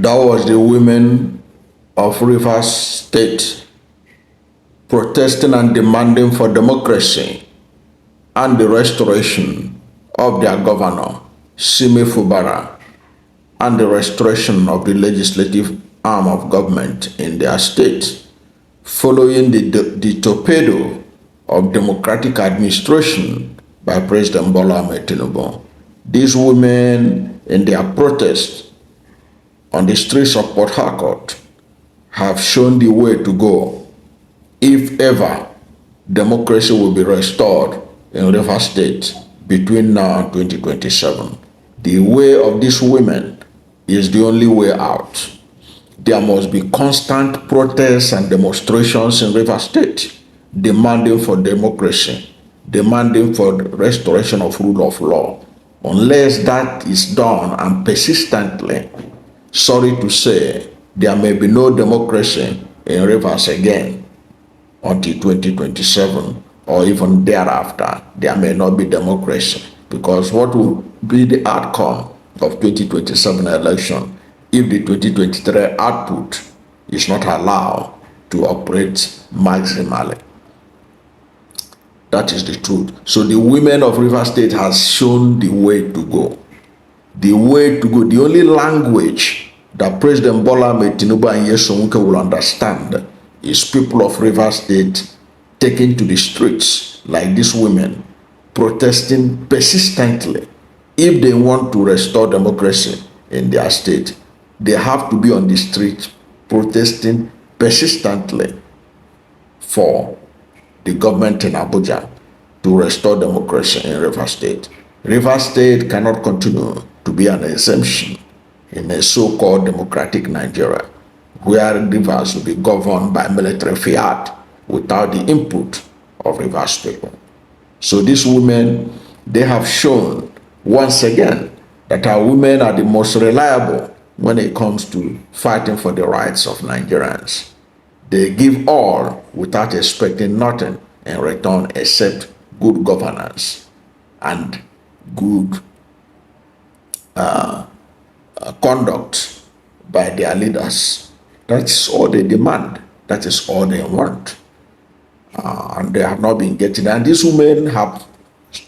That was the women of Rivers State protesting and demanding for democracy and the restoration of their governor, Simi Fubara, and the restoration of the legislative arm of government in their state, following the torpedo of democratic administration by President Bola Ahmed Tinubu. These women, in their protest on the streets of Port Harcourt, have shown the way to go if ever democracy will be restored in Rivers State between now and 2027. The way of these women is the only way out. There must be constant protests and demonstrations in Rivers State demanding for democracy, demanding for the restoration of rule of law. Unless that is done and persistently, sorry to say, there may be no democracy in Rivers again until 2027 or even thereafter. There may not be democracy, because what will be the outcome of 2027 election if the 2023 output is not allowed to operate maximally? That is the truth. So the women of Rivers State has shown the way to go. The way to go, the only language that President Bola Ahmed Tinubu and Nyesom will understand is people of Rivers State taking to the streets like these women, protesting persistently. If they want to restore democracy in their state, they have to be on the street protesting persistently for the government in Abuja to restore democracy in Rivers State. Rivers State cannot continue to be an exemption in a so-called democratic Nigeria, where Rivers will be governed by military fiat without the input of Rivers people. So these women, they have shown once again that our women are the most reliable when it comes to fighting for the rights of Nigerians. They give all without expecting nothing in return except good governance and good conduct by their leaders. That's all they demand. That is all they want. And they have not been getting it. And these women have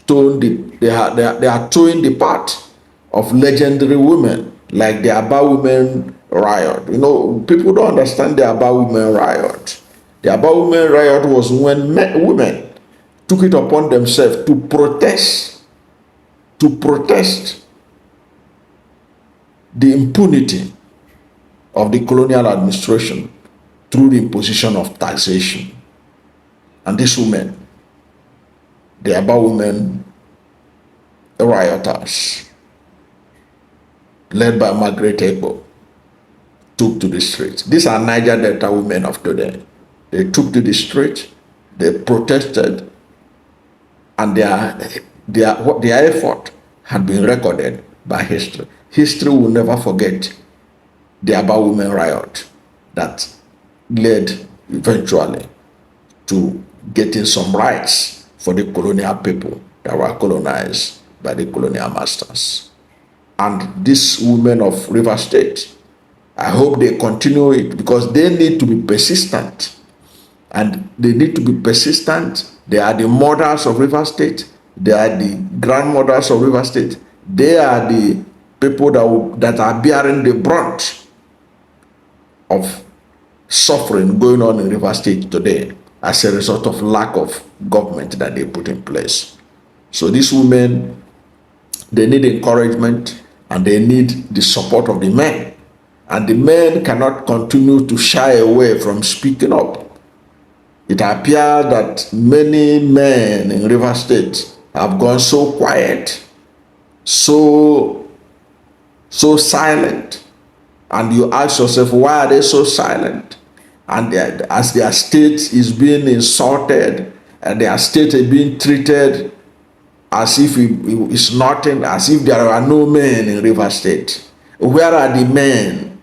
they are towing the part of legendary women, like the Aba Women Riot. You know, people don't understand the Aba Women Riot. The Aba Women Riot was when women took it upon themselves to protest the impunity of the colonial administration through the imposition of taxation. And these women, the Aba Women rioters, led by Margaret Ebo, took to the streets. These are Niger Delta women of today. They took to the street, they protested, and their effort had been recorded by history. History will never forget the Aba Women riot that led eventually to getting some rights for the colonial people that were colonized by the colonial masters. And these women of Rivers State, I hope they continue it, because they need to be persistent. And they need to be persistent. They are the mothers of Rivers State. They are the grandmothers of Rivers State. They are the people that are bearing the brunt of suffering going on in Rivers State today as a result of lack of government that they put in place. So these women, they need encouragement and they need the support of the men. And the men cannot continue to shy away from speaking up. It appears that many men in Rivers State have gone so quiet, so silent. And you ask yourself, why are they so silent? And as their state is being insulted, and their state is being treated as if it's nothing, as if there are no men in Rivers State. Where are the men?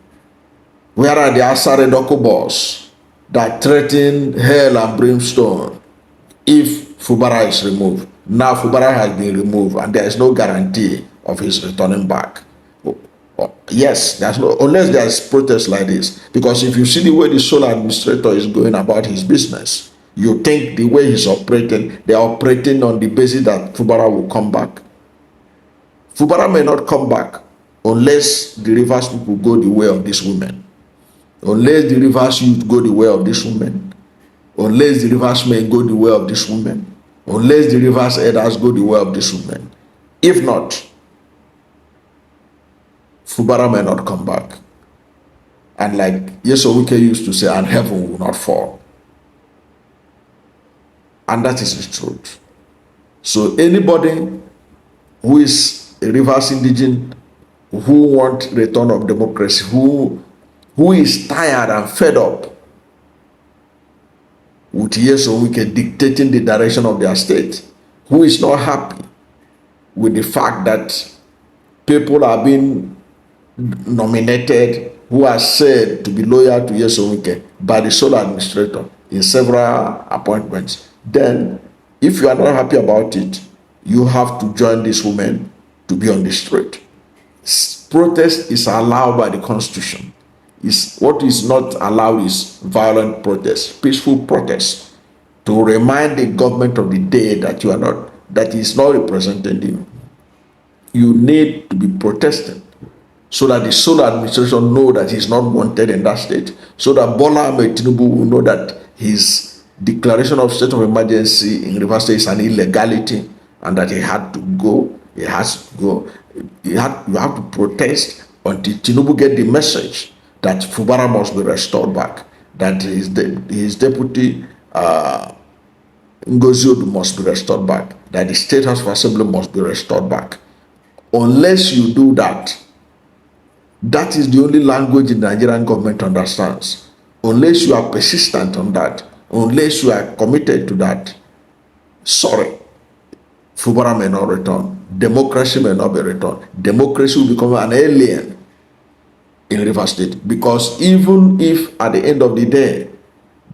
Where are the Asaredokobos that threaten hell and brimstone if Fubara is removed? Now Fubara has been removed and there is no guarantee of his returning back. Yes, there's no, unless there's protests like this. Because if you see the way the sole administrator is going about his business, you think the way he's operating, they're operating on the basis that Fubara will come back. Fubara may not come back unless the Rivers people go the way of these women. Unless the Rivers youth go the way of these women. Unless the Rivers men go the way of these women. Unless the Rivers elders go the way of these women. If not, Fubara may not come back. And like Nyesom used to say, and heaven will not fall. And that is the truth. So anybody who is a Rivers indigene, who want return of democracy, who is tired and fed up with Nyesom dictating the direction of their state, who is not happy with the fact that people are being nominated who are said to be loyal to Nyesom by the sole administrator in several appointments, then if you are not happy about it, you have to join these women to be on the street. Protest is allowed by the Constitution. What is not allowed is violent protest, peaceful protest, to remind the government of the day that you are not, that is not representing you. You need to be protesting so that the sole administration know that he's not wanted in that state, so that Bola Ahmed Tinubu will know that his declaration of state of emergency in Rivers State is an illegality and that he had to go. He has to go. You have to protest until Tinubu get the message that Fubara must be restored back, that his deputy Ngozi Odu must be restored back, that the State House of Assembly must be restored back. Unless you do that, that is the only language the Nigerian government understands. Unless you are persistent on that, unless you are committed to that, sorry, Fubara may not return. Democracy may not be returned. Democracy will become an alien in Rivers State. Because even if at the end of the day,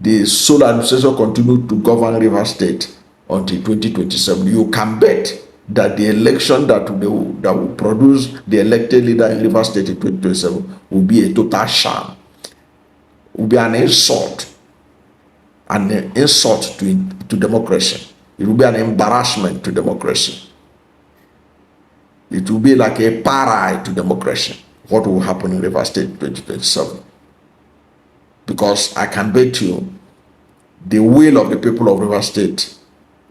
the sole administration continue to govern Rivers State until 2027, you can bet that the election that will produce the elected leader in Rivers State in 2027 will be a total sham, will be an insult to democracy. It will be an embarrassment to democracy. It will be like a pariah to democracy. What will happen in Rivers State 2027? Because I can bet you the will of the people of Rivers State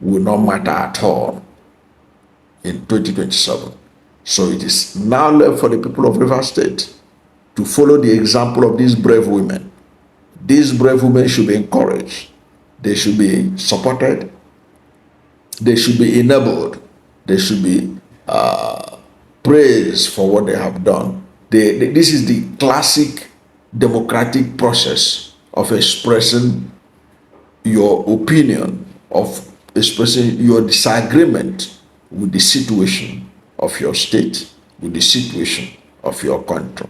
will not matter at all in 2027. So it is now left for the people of Rivers State to follow the example of these brave women. These brave women should be encouraged. They should be supported. They should be enabled. They should be praised for what they have done. This is the classic democratic process of expressing your opinion, of expressing your disagreement with the situation of your state, with the situation of your country.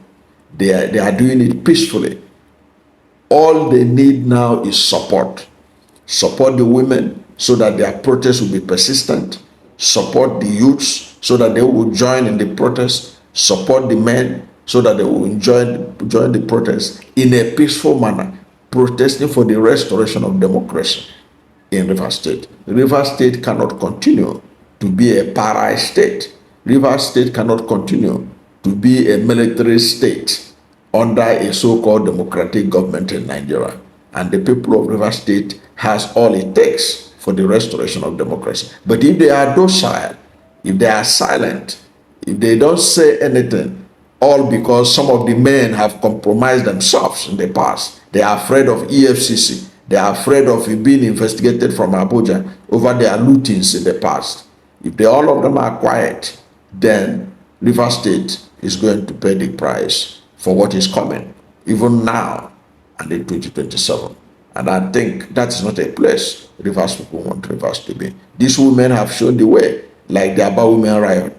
They are doing it peacefully. All they need now is support. Support the women so that their protest will be persistent. Support the youths so that they will join in the protest. Support the men so that they will join the protest in a peaceful manner, protesting for the restoration of democracy in Rivers State. Rivers State cannot continue to be a pariah state. Rivers State cannot continue to be a military state under a so-called democratic government in Nigeria. And the people of Rivers State has all it takes for the restoration of democracy. But if they are docile, if they are silent, if they don't say anything, all because some of the men have compromised themselves in the past. They are afraid of EFCC. They are afraid of being investigated from Abuja over their lootings in the past. If all of them are quiet, then Rivers State is going to pay the price for what is coming, even now and in 2027. And I think that is not a place Rivers people want Rivers to be. These women have shown the way, like the Aba women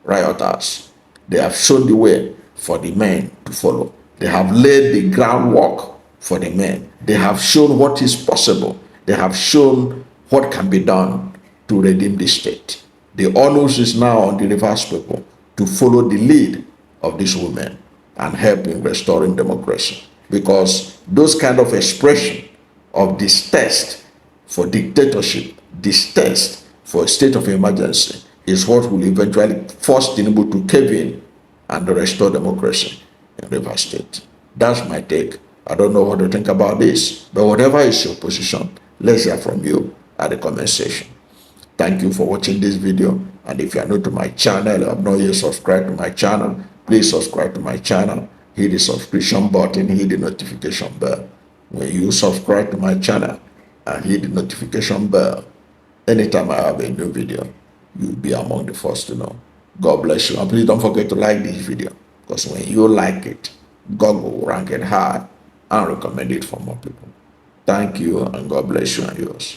rioters. They have shown the way for the men to follow. They have laid the groundwork for the men. They have shown what is possible. They have shown what can be done to redeem the state. The onus is now on the Rivers people to follow the lead of these women and help in restoring democracy. Because those kind of expression of distaste for dictatorship, distaste for a state of emergency is what will eventually force Tinubu to cave in and restore democracy in Rivers State. That's my take. I don't know what to think about this, but whatever is your position, let's hear from you at the comment section. Thank you for watching this video, and if you are new to my channel or have not yet subscribed to my channel, please subscribe to my channel, hit the subscription button, hit the notification bell. When you subscribe to my channel and hit the notification bell, anytime I have a new video, you'll be among the first to know. God bless you, and please don't forget to like this video, because when you like it, God will rank it high and recommend it for more people. Thank you, and God bless you and yours.